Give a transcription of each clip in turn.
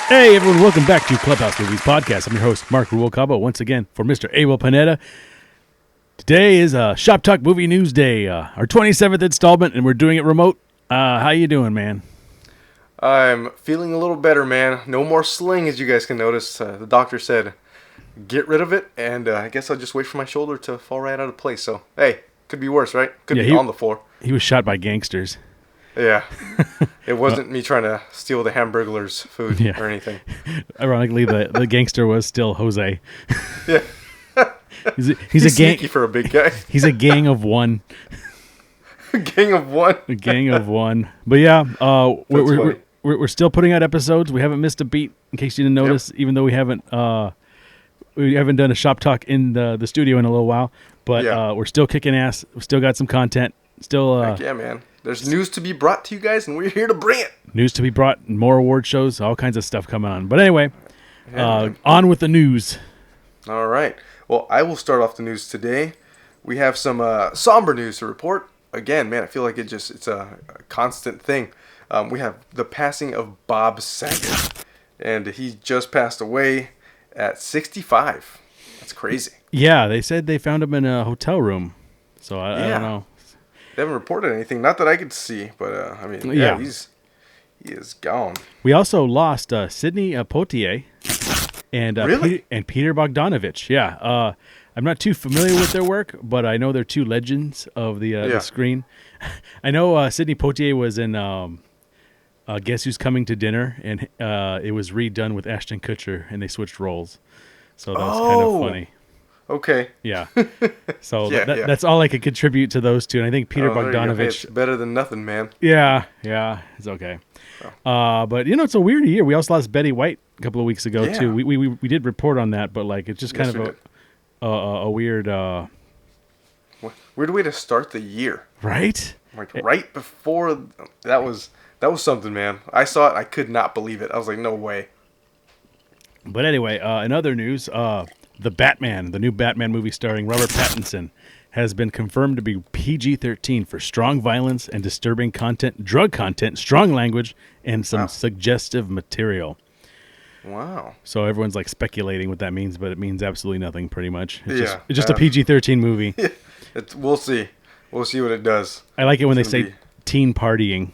Hey everyone, welcome back to Clubhouse Movies Podcast. I'm your host, Mark Rubalcaba, once again for Mr. Abel Panetta. Today is Shop Talk Movie News Day, our 27th installment, and we're doing it remote. How you doing, man? I'm feeling a little better, man. No more sling, as you guys can notice. The doctor said, get rid of it, and I guess I'll just wait for my shoulder to fall right out of place. So, hey, could be worse, right? Could be on the floor. He was shot by gangsters. Yeah. It wasn't me trying to steal the Hamburglar's food or anything. Ironically, the gangster was still Jose. Yeah. He's a gang sneaky for a big guy. He's a gang of one. A gang of one? A gang of one. But yeah, we're still putting out episodes. We haven't missed a beat, in case you didn't notice, even though we haven't done a Shop Talk in the studio in a little while. But we're still kicking ass. We still got some content. Still, heck yeah, man. There's news to be brought to you guys, and we're here to bring it. News to be brought, more award shows, all kinds of stuff coming on. But anyway, on with the news. All right. Well, I will start off the news today. We have some somber news to report. Again, man, I feel like it's a constant thing. We have the passing of Bob Saget, and he just passed away at 65. That's crazy. Yeah, they said they found him in a hotel room. So I don't know. They haven't reported anything, not that I could see, but he is gone. We also lost Sidney Poitier and and Peter Bogdanovich. Yeah, I'm not too familiar with their work, but I know they're two legends of the screen. I know Sidney Poitier was in Guess Who's Coming to Dinner, and it was redone with Ashton Kutcher, and they switched roles, so that was kind of funny. Okay. Yeah. So that's all I could contribute to those two. And I think Peter Bogdanovich. Hey, it's better than nothing, man. Yeah. It's okay. Oh. But it's a weird year. We also lost Betty White a couple of weeks ago too. We did report on that, but it's just kind of a weird weird way to start the year. Right? Right before that was something, man. I saw it, I could not believe it. I was like, no way. But anyway, in other news, the new Batman movie starring Robert Pattinson, has been confirmed to be PG-13 for strong violence and disturbing content, drug content, strong language, and some suggestive material. Wow. So everyone's speculating what that means, but it means absolutely nothing pretty much. It's just a PG-13 movie. We'll see. We'll see what it does. I like it when they say teen partying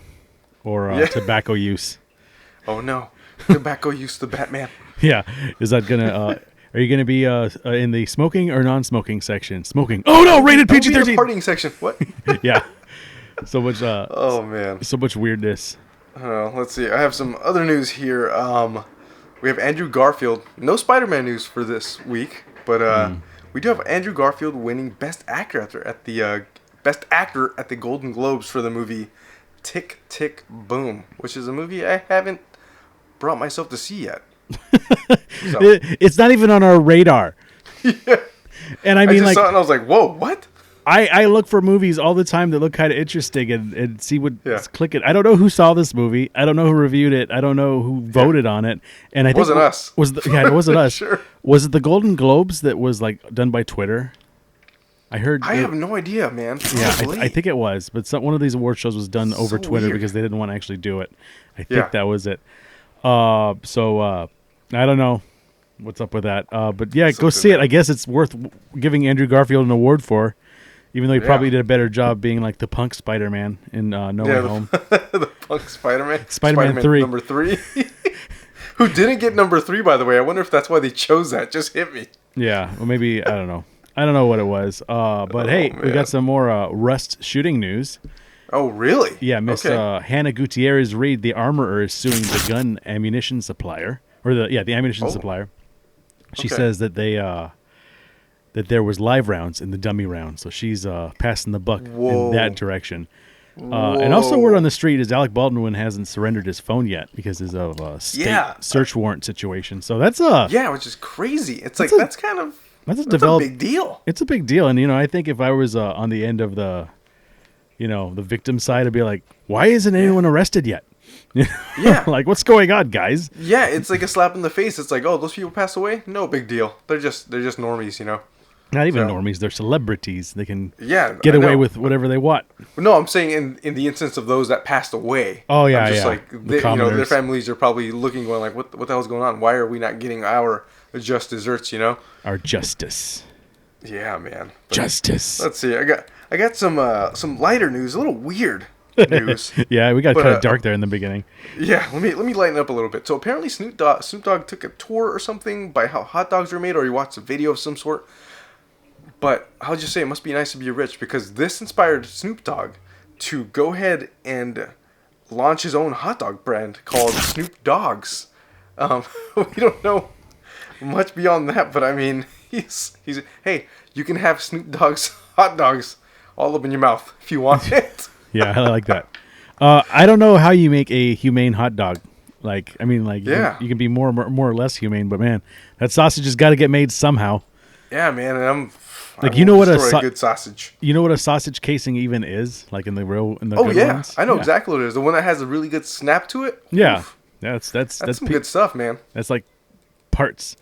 or tobacco use. Oh no. Tobacco use, the Batman. Yeah. Is that going to... Are you going to be in the smoking or non-smoking section? Smoking. Oh, no, rated PG-13. Partying section. What? Yeah. So much... oh, man. So much weirdness. Let's see. I have some other news here. We have Andrew Garfield. No Spider-Man news for this week, but we do have Andrew Garfield winning Best Actor at the Golden Globes for the movie Tick, Tick, Boom, which is a movie I haven't brought myself to see yet. It's not even on our radar. Yeah. And I just saw it and I was like, whoa, what? I look for movies all the time that look kind of interesting and see what's clicking. I don't know who saw this movie. I don't know who reviewed it. I don't know who voted on it. And I think it wasn't us. It wasn't us. Sure. Was it the Golden Globes that was done by Twitter? I have no idea, man. Yeah, I think it was. But one of these award shows was done over Twitter because they didn't want to actually do it. I think that was it. I don't know what's up with that. But yeah, go see it. I guess it's worth giving Andrew Garfield an award for, even though he probably did a better job being the punk Spider-Man in No Way Home. The punk Spider-Man. Spider-Man 3. Number 3. Who didn't get number 3, by the way. I wonder if that's why they chose that. Just hit me. Yeah, well, maybe, I don't know. I don't know what it was. But hey, we got some more Rust shooting news. Oh, really? Yeah, Miss Hannah Gutierrez Reed, the armorer, is suing the gun ammunition supplier. Or the ammunition supplier. She says that that there was live rounds in the dummy round, so she's passing the buck in that direction. And also, word on the street is Alec Baldwin hasn't surrendered his phone yet because of a state search warrant situation. So that's which is crazy. It's that's a big deal. It's a big deal, and I think if I was on the end of the victim side, I'd be like, why isn't anyone arrested yet? Yeah. What's going on, guys? Yeah, it's like a slap in the face. It's like, oh, those people passed away? No big deal. They're just normies, Not even So, normies; they're celebrities. They can yeah, get I away know. with whatever they want. No, I'm saying in the instance of those that passed away. Oh, yeah, I'm just yeah. like The their commoners. families are probably looking, going like, what the hell's going on? Why are we not getting our just desserts? Our justice. Yeah, man. But Justice. let's see. I got some lighter news, a little weird news. Yeah, we got But, kind of dark there in the beginning. Yeah, let me lighten up a little bit. So apparently Snoop Dogg took a tour or something by how hot dogs are made, or he watched a video of some sort. But I'll just say it must be nice to be rich, because this inspired Snoop Dogg to go ahead and launch his own hot dog brand called Snoop Dogs. We don't know much beyond that, but I mean, he's hey, you can have Snoop Dogg's hot dogs all up in your mouth if you want it. Yeah, I like that. I don't know how you make a humane hot dog. Like, I mean, like, Yeah. you can be more or less humane, but man, that sausage has got to get made somehow. Yeah, man, and Like, I you know will what destroy a good sausage. You know what a sausage casing even is? Like in the Oh good yeah, ones? I know Yeah. exactly what it is. The one that has a really good snap to it. Yeah, Oof, that's that's some good stuff, man. That's like parts.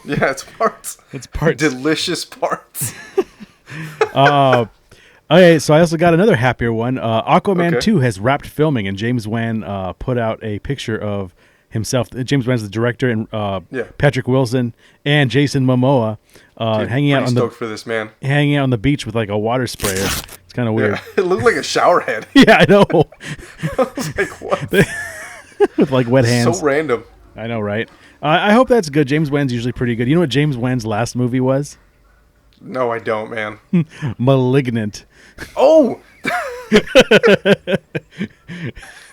Yeah, it's parts. It's parts. Delicious parts. Okay, so I also got another happier one. Aquaman Okay. 2 has wrapped filming, and James Wan put out a picture of himself. James Wan's the director, and Yeah. Patrick Wilson and Jason Momoa Dude, hanging out pretty on the stoked for this, man. hanging out on the beach with like a water sprayer. It's kind of weird. Yeah, it looked like a shower head. Yeah, I know. I was like, what? With like wet hands. So random. I know, right? I hope that's good. James Wan's usually pretty good. You know what James Wan's last movie was? No, I don't, man. Malignant. Oh!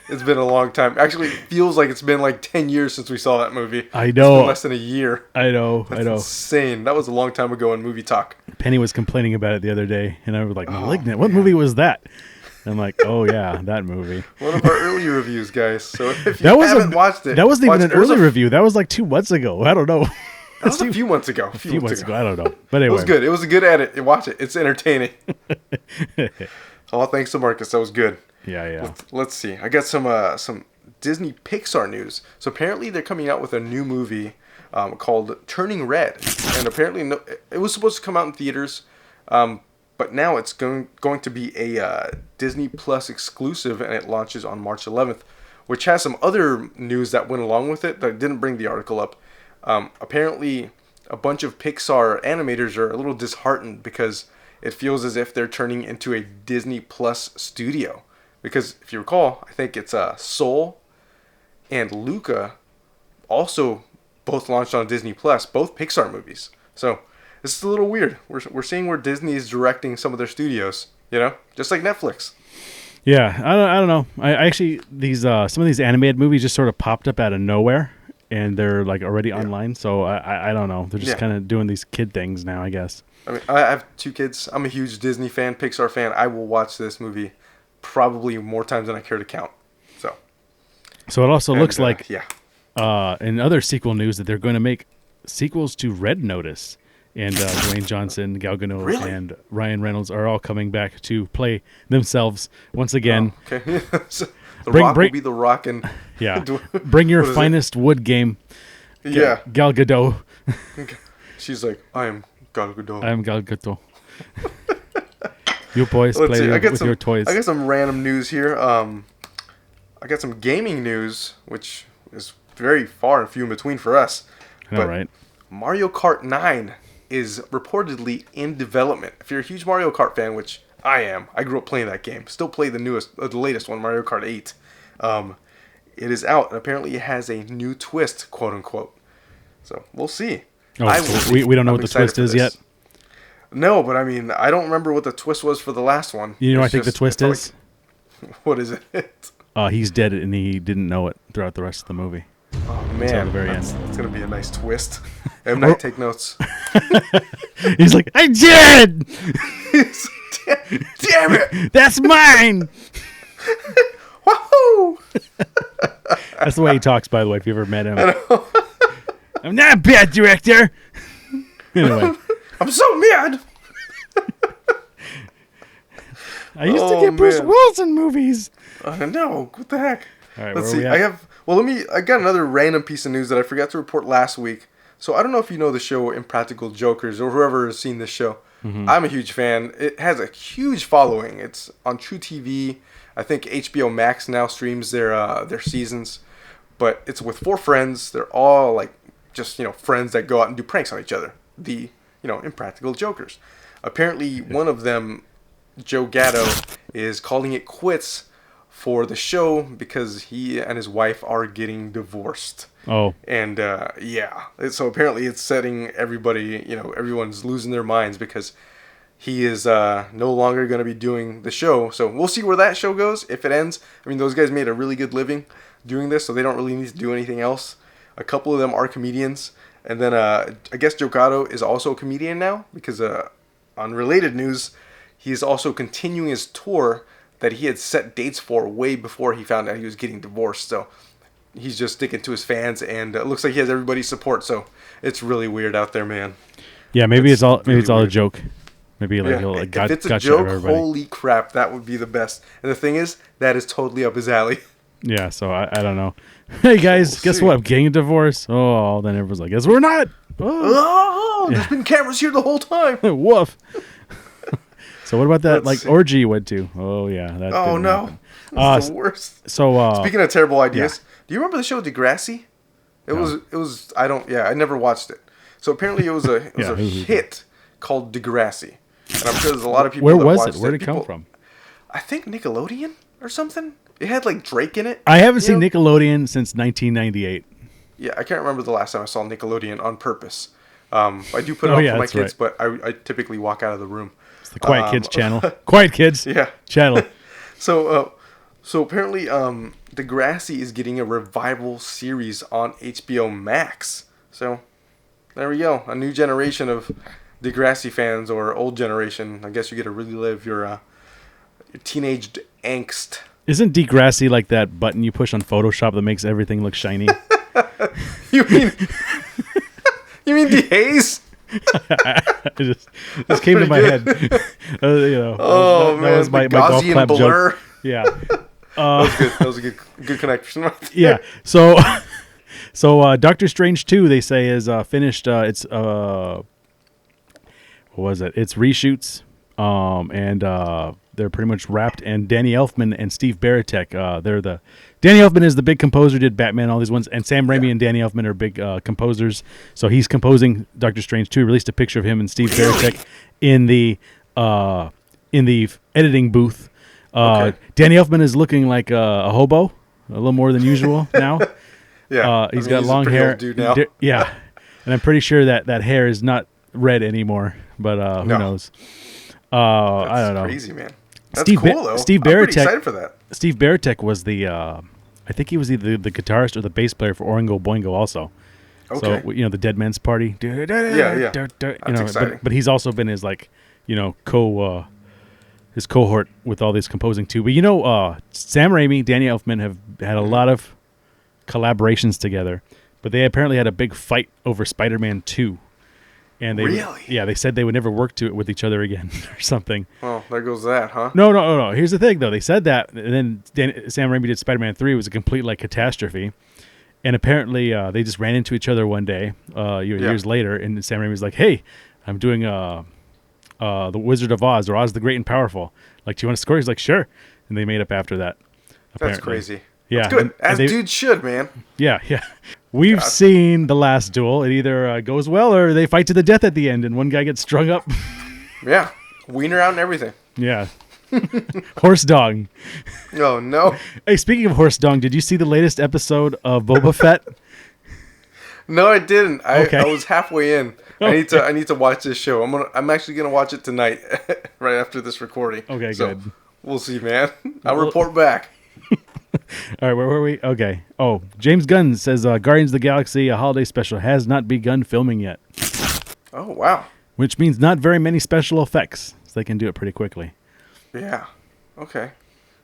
It's been a long time. Actually, it feels like it's been like 10 years since we saw that movie. I It's know. been less than a year. I know. That's insane. That was a long time ago in movie talk. Penny was complaining about it the other day, and I was like, Malignant? What man. movie was that? I'm like, oh, yeah, that movie. One of our early reviews, guys. So if you That was haven't watched it, That wasn't even watch an it. It was early a- review. That was like 2 months ago. I don't know. That was a few months ago. A few months ago. I don't know. But It anyway. was good. It was a good edit. Watch it. It's entertaining. All thanks to Marcus. That was good. Yeah. Let's see. I got some Disney Pixar news. So apparently they're coming out with a new movie called Turning Red, and apparently it was supposed to come out in theaters, but now it's going to be a Disney Plus exclusive, and it launches on March 11th, which has some other news that went along with it that didn't bring the article up. Apparently, a bunch of Pixar animators are a little disheartened because it feels as if they're turning into a Disney Plus studio. Because if you recall, I think it's Soul and Luca also both launched on Disney Plus, both Pixar movies. So this is a little weird. We're seeing where Disney is directing some of their studios, just like Netflix. Yeah. I don't know. I actually, these some of these animated movies just sort of popped up out of nowhere, and they're like already online. So I don't know. They're just kind of doing these kid things now, I guess. I mean, I have 2 kids. I'm a huge Disney fan, Pixar fan. I will watch this movie probably more times than I care to count. So it also looks like yeah. in other sequel news that they're going to make sequels to Red Notice, and Dwayne Johnson, Gal Gadot, Really? and Ryan Reynolds are all coming back to play themselves once again. Oh, okay. So the Bring- Rock bring- will be the Rock, and Yeah, bring your What is it? finest wood game. Yeah. Gal Gadot. She's like, I am Gal Gadot. I'm Gal Gadot. You boys Let's play see. with your toys. I got some random news here. I got some gaming news, which is very far and few in between for us. I know, But right? Mario Kart 9 is reportedly in development. If you're a huge Mario Kart fan, which I am, I grew up playing that game. Still play the latest one, Mario Kart 8. It is out, and apparently it has a new twist, quote unquote. So we'll see. Oh, I will so see. we don't know I'm what the excited twist for is this. yet. No, but I mean, I don't remember what the twist was for the last one. You know, It's I think the just- twist it's is like- what is it? he's dead, and he didn't know it throughout the rest of the movie. Oh man, the very that's end. gonna be a nice twist. M. Night, take notes. He's like, I did. Damn it! That's mine. Wahoo! That's the way he talks, by the way, if you ever met him. I'm not a bad director. Anyway, I'm so mad. I used to Oh, get Bruce man. Wilson movies. I know. What the heck? All right, Let's where see. are we at? I got another random piece of news that I forgot to report last week. So I don't know if you know the show Impractical Jokers or whoever has seen this show. I'm a huge fan. It has a huge following. It's on True TV. I think HBO Max now streams their seasons. But it's with 4 friends. They're all like just, friends that go out and do pranks on each other. The, Impractical Jokers. Apparently one of them, Joe Gatto, is calling it quits for the show because he and his wife are getting divorced. Oh. And so apparently it's setting everybody, everyone's losing their minds because he is no longer going to be doing the show. So we'll see where that show goes if it ends. I mean, those guys made a really good living doing this, so they don't really need to do anything else. A couple of them are comedians. And then I guess Joe Gatto is also a comedian now because on related news, he's also continuing his tour that he had set dates for way before he found out he was getting divorced. So he's just sticking to his fans, and it looks like he has everybody's support. So it's really weird out there, man. Yeah, maybe it's all a joke. Maybe like he'll if it's a joke, holy crap, that would be the best. And the thing is, that is totally up his alley. Yeah, so I don't know. Hey guys, guess what? I'm getting a divorce. Oh, then everyone's like, guess we're not. Oh, there's been cameras here the whole time. Woof. So what about that orgy you went to? Oh yeah, that. Oh no, that's the worst. So speaking of terrible ideas, do you remember the show Degrassi? It was I never watched it. So apparently it was a hit called Degrassi, and I'm sure there's a lot of people. Where was it? Where did it come from? I think Nickelodeon or something. It had like Drake in it. I haven't seen Nickelodeon since 1998. Yeah, I can't remember the last time I saw Nickelodeon on purpose. I do put it on for my kids, but I typically walk out of the room. It's the Quiet Kids channel. Quiet Kids. Yeah. Channel. So apparently, Degrassi is getting a revival series on HBO Max. So there we go. A new generation of Degrassi fans, or old generation. I guess you get to relive your teenage angst. Isn't Degrassi like that button you push on Photoshop that makes everything look shiny? You mean the haze? It just came to my head. That was my golf clap blur. joke. Yeah. That was a good connection. Yeah. So Doctor Strange 2, they say, is finished. It's what was it? It's reshoots. And they're pretty much wrapped. And Danny Elfman and Steve Baratek, Danny Elfman is the big composer, did Batman, all these ones, and Sam Raimi and Danny Elfman are big composers. So he's composing Doctor Strange 2. Released a picture of him and Steve Baratek in the editing booth. Danny Elfman is looking like a hobo, a little more than usual now. Yeah, he's got long hair. Dude now. Yeah, and I'm pretty sure that hair is not red anymore. But who knows? I don't know. Crazy, man. That's cool though. Steve I'm pretty Baratek, excited for that. Steve Baratek was I think he was either the guitarist or the bass player for Oingo Boingo also. Okay. So the Dead Man's Party. Yeah. That's exciting. But he's also been his his cohort with all this composing too. But Sam Raimi, Danny Elfman have had a lot of collaborations together, but they apparently had a big fight over Spider-Man 2. And they said they would never work with each other again or something. Well, there goes that, huh? No. Here's the thing, though. They said that, and then Sam Raimi did Spider-Man 3. It was a complete catastrophe. And apparently they just ran into each other one day, years later, and Sam Raimi was like, "Hey, I'm doing The Wizard of Oz, or Oz the Great and Powerful. Like, do you want to score?" He's like, "Sure." And they made up after that. Apparently. That's crazy. Yeah, that's good. As dudes should, man. Yeah. We've seen The Last Duel. It either goes well or they fight to the death at the end, and one guy gets strung up. Yeah, wiener out and everything. Yeah. Horse dog. Oh no. Hey, speaking of horse dog, did you see the latest episode of Boba Fett? No, I didn't. Okay. I was halfway in. Okay. I need to watch this show. I'm actually gonna watch it tonight, right after this recording. Okay, so good. We'll see, man. I'll report back. All right, where were we? Okay. Oh, James Gunn says Guardians of the Galaxy, a holiday special, has not begun filming yet. Oh, wow. Which means not very many special effects, so they can do it pretty quickly. Yeah. Okay.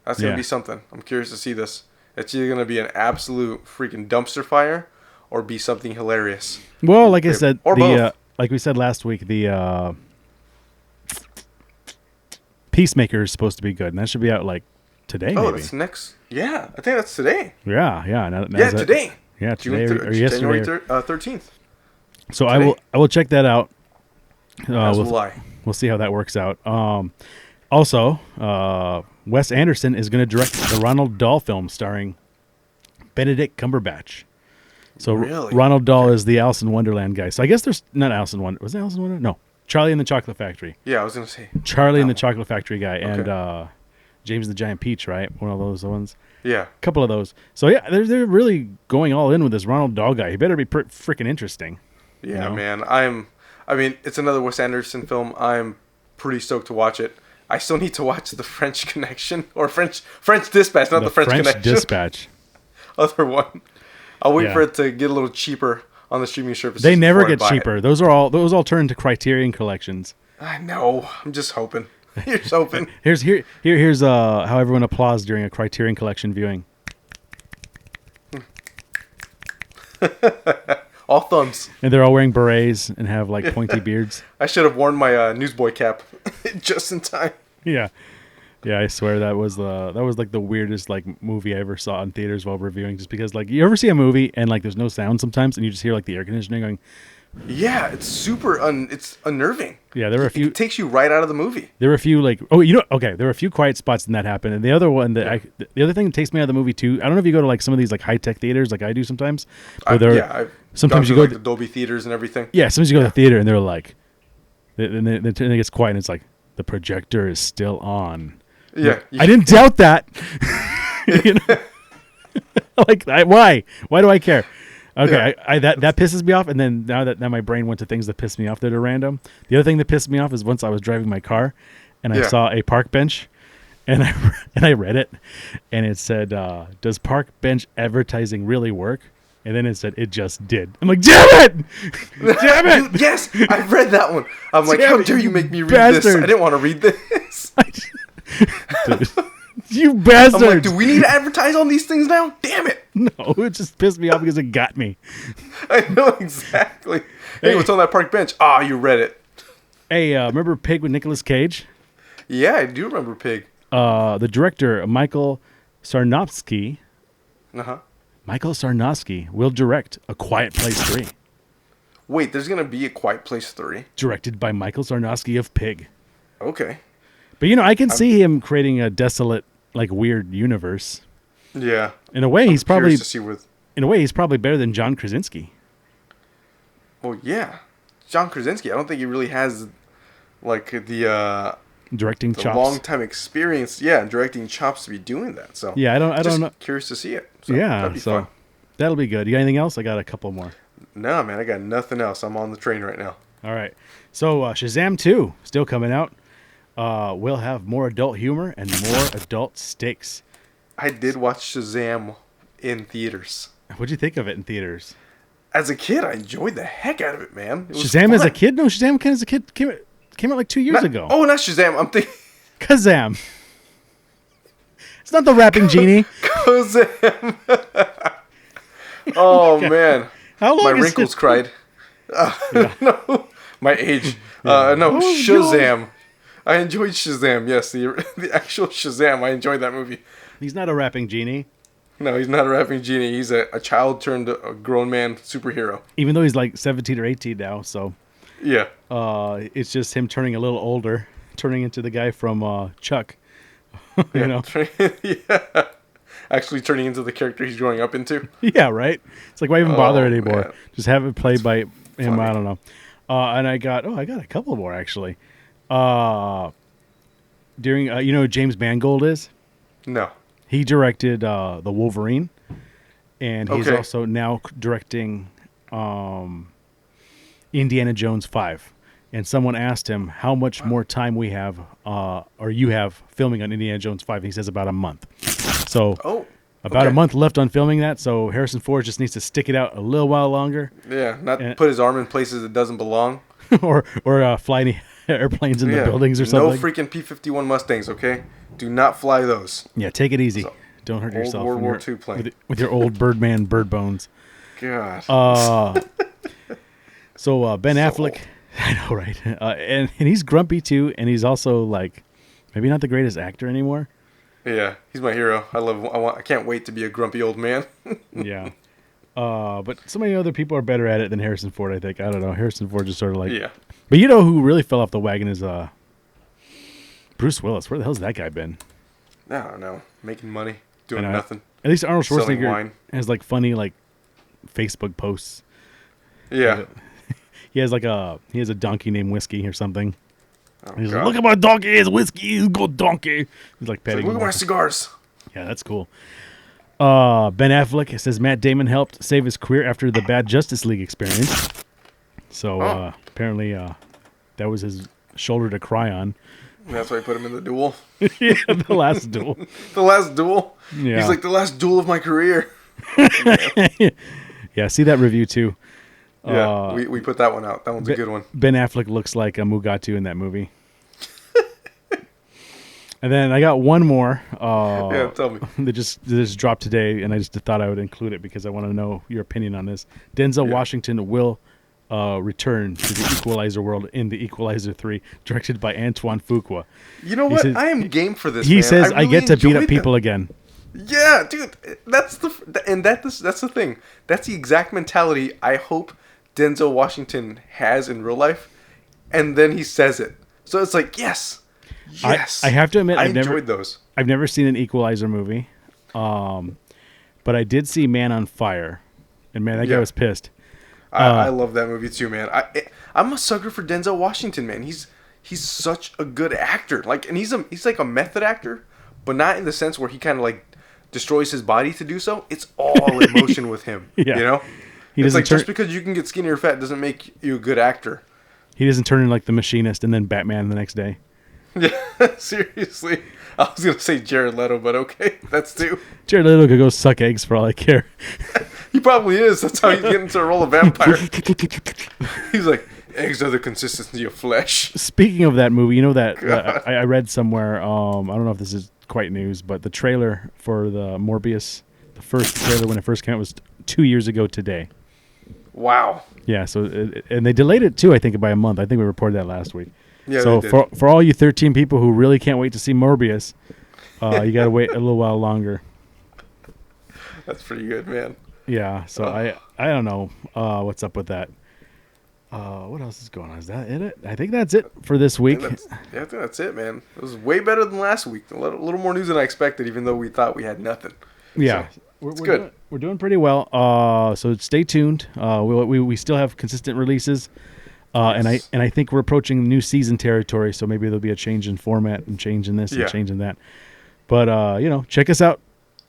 That's going to be something. I'm curious to see this. It's either going to be an absolute freaking dumpster fire or be something hilarious. Well, like I said, or both. Like we said last week, the Peacemaker is supposed to be good, and that should be out today, maybe. That's next. Yeah, I think that's today. Yeah. Today. Yeah, today. January 13th. So today? I will check that out. As will I. We'll see how that works out. Also, Wes Anderson is going to direct the Ronald Dahl film starring Benedict Cumberbatch. So Really? Ronald Dahl is the Alice in Wonderland guy. So I guess there's not Alice in Wonder. Was it Alice in Wonderland? No, Charlie and the Chocolate Factory. Yeah, I was gonna say Charlie and the one. Chocolate Factory guy, and James the Giant Peach, right? One of those ones. Yeah. A couple of those. So yeah, they're really going all in with this Ronald Dahl guy. He better be freaking interesting. Yeah, you know? man. I mean, it's another Wes Anderson film. I'm pretty stoked to watch it. I still need to watch The French Connection or French Dispatch, not the French Connection. Dispatch. Other one. I'll wait Yeah. for it to get a little cheaper on the streaming services. They never before I get buy cheaper. it. Those all turn into Criterion collections. I know. I'm just hoping. You're just hoping. Here's how everyone applauds during a Criterion collection viewing. All thumbs. And they're all wearing berets and have like pointy beards. I should have worn my newsboy cap just in time. Yeah. Yeah, I swear that was like the weirdest like movie I ever saw in theaters while reviewing, just because like you ever see a movie and like there's no sound sometimes and you just hear like the air conditioning going. Yeah, it's super it's unnerving. Yeah, there were a few. It takes you right out of the movie. There were a few like there were a few quiet spots and that happened. And the other one that the other thing that takes me out of the movie too. I don't know if you go to like some of these like high tech theaters like I do sometimes. I've sometimes you gone go to, like the Dolby theaters and everything. Yeah, sometimes you go to the theater and they're like, then it gets quiet and it's like the projector is still on. Yeah, I didn't doubt that. You know? Why? Why do I care? Okay, Yeah. that pisses me off. And then now my brain went to things that piss me off that are random. The other thing that pissed me off is once I was driving my car, and I saw a park bench, and I read it, and it said, "Does park bench advertising really work?" And then it said, "It just did." I'm like, "Damn it! Damn it!" Dude, yes, I read that one. I'm like, Damn how it, dare you you make me read bastard. this? I didn't want to read this. Dude, you bastard! I'm like, do we need to advertise on these things now? Damn it! No, it just pissed me off because it got me. I know exactly. Hey, what's on that park bench? Ah, you read it. Hey, remember Pig with Nicolas Cage? Yeah, I do remember Pig. The director, Michael Sarnowski, Uh-huh. will direct A Quiet Place 3. Wait, there's going to be A Quiet Place 3? Directed by Michael Sarnowski of Pig. Okay. But, I can see him creating a desolate, like, weird universe. Yeah. In a way, he's probably better than John Krasinski. Well, yeah. John Krasinski, I don't think he really has, like, the Directing chops. long-time experience, directing chops to be doing that. So yeah, I don't know. Curious to see it. So Yeah, that'd be fun. that'll be good. You got anything else? I got a couple more. No, man, I got nothing else. I'm on the train right now. All right. So Shazam 2, still coming out. We'll have more adult humor and more adult stakes. I did watch Shazam in theaters. What'd you think of it in theaters? As a kid, I enjoyed the heck out of it, man. It was Shazam fun. as a kid? No, Shazam as a kid came out like 2 years ago. Oh, not Shazam. I'm thinking Kazam. It's not the rapping genie. Shazam. Oh, man. How long My is wrinkles it? cried. No, my age. No, Oh, Shazam. I enjoyed Shazam. Yes, the actual Shazam. I enjoyed that movie. He's not a rapping genie. No, he's not a rapping genie. He's a child turned a grown man superhero. Even though he's like 17 or 18 now, so Yeah. it's just him turning a little older, turning into the guy from Chuck. You know? Yeah. Actually turning into the character he's growing up into. Yeah, right? It's like, why even bother Oh, anymore? man. Just have it played by him. Funny. I don't know. And I got a couple more actually. During who James Mangold is? No. He directed the Wolverine, and he's Okay. also now directing Indiana Jones 5. And someone asked him how much more time we have, or you have, filming on Indiana Jones 5. And he says about a month. So about a month left on filming that. So Harrison Ford just needs to stick it out a little while longer. Yeah, not put his arm in places it doesn't belong. or fly any airplanes in the buildings or something. No freaking P-51 Mustangs, okay? Do not fly those. Yeah, take it easy. Don't hurt yourself. World when War you're- II plane. with your old Birdman bird bones. God. So Ben Affleck, old. I know, right? And he's grumpy too, and he's also like maybe not the greatest actor anymore. Yeah, he's my hero. I can't wait to be a grumpy old man. Yeah. But so many other people are better at it than Harrison Ford, I think. I don't know. Harrison Ford just sort of like... Yeah. But you know who really fell off the wagon is Bruce Willis. Where the hell's that guy been? I don't know. Making money. Doing nothing. At least Arnold Selling Schwarzenegger wine. has like funny like Facebook posts. Yeah. He has a donkey named Whiskey or something. Oh, He's God. like, look at my donkey, it's Whiskey, he's good donkey. He's like petting Look at him. my cigars. Yeah, that's cool. Ben Affleck says Matt Damon helped save his career after the bad Justice League experience. So apparently that was his shoulder to cry on. That's why I put him in the duel. Yeah, the last duel. The last duel? Yeah. He's like, the last duel of my career. Yeah, see that review too. Yeah, we put that one out. That one's a good one. Ben Affleck looks like a Mugatu in that movie. And then I got one more. Yeah, tell me. That just dropped today, and I just thought I would include it because I want to know your opinion on this. Denzel Washington will return to the Equalizer world in The Equalizer 3, directed by Antoine Fuqua. You know what? I am game for this. He man. says I really get to beat up enjoyed people that. again. Yeah, dude, that's the thing. That's the exact mentality I hope Denzel Washington has in real life, and then he says it. So it's like, yes. I have to admit, I've enjoyed those. I've never seen an Equalizer movie, but I did see Man on Fire, and man, that guy was pissed. I love that movie too, man. I'm a sucker for Denzel Washington, man. He's such a good actor. Like, and he's like a method actor, but not in the sense where he kind of like destroys his body to do so. It's all emotion with him. Yeah. You know? It's like just because you can get skinny or fat doesn't make you a good actor. He doesn't turn in like The Machinist and then Batman the next day. Yeah, seriously. I was going to say Jared Leto, but okay. That's two. Jared Leto could go suck eggs for all I care. He probably is. That's how he's getting into the role of vampire. He's like, eggs are the consistency of flesh. Speaking of that movie, you know that I read somewhere, I don't know if this is quite news, but the trailer for the Morbius, the first trailer when it first came out was 2 years ago today. Wow. Yeah, so and they delayed it too, I think, by a month. I think we reported that last week. Yeah, so they did. for all you 13 people who really can't wait to see Morbius, you got to wait a little while longer. That's pretty good, man. Yeah, so I don't know what's up with that. What else is going on? Is that it? I think that's it for this week. I think that's it, man. It was way better than last week. A little more news than I expected, even though we thought we had nothing. Yeah, so, we're good. We're doing pretty well. So stay tuned. We still have consistent releases, and I think we're approaching new season territory. So maybe there'll be a change in format and change in this and change in that. But check us out.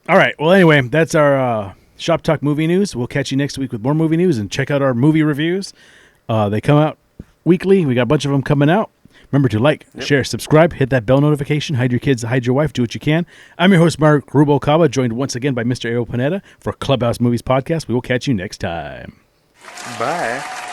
All right. Well, anyway, that's our Shop Talk movie news. We'll catch you next week with more movie news, and check out our movie reviews. They come out weekly. We got a bunch of them coming out. Remember to like, share, subscribe, hit that bell notification, hide your kids, hide your wife, do what you can. I'm your host, Mark Rubalcaba, joined once again by Mr. Ayo Panetta for Clubhouse Movies Podcast. We will catch you next time. Bye.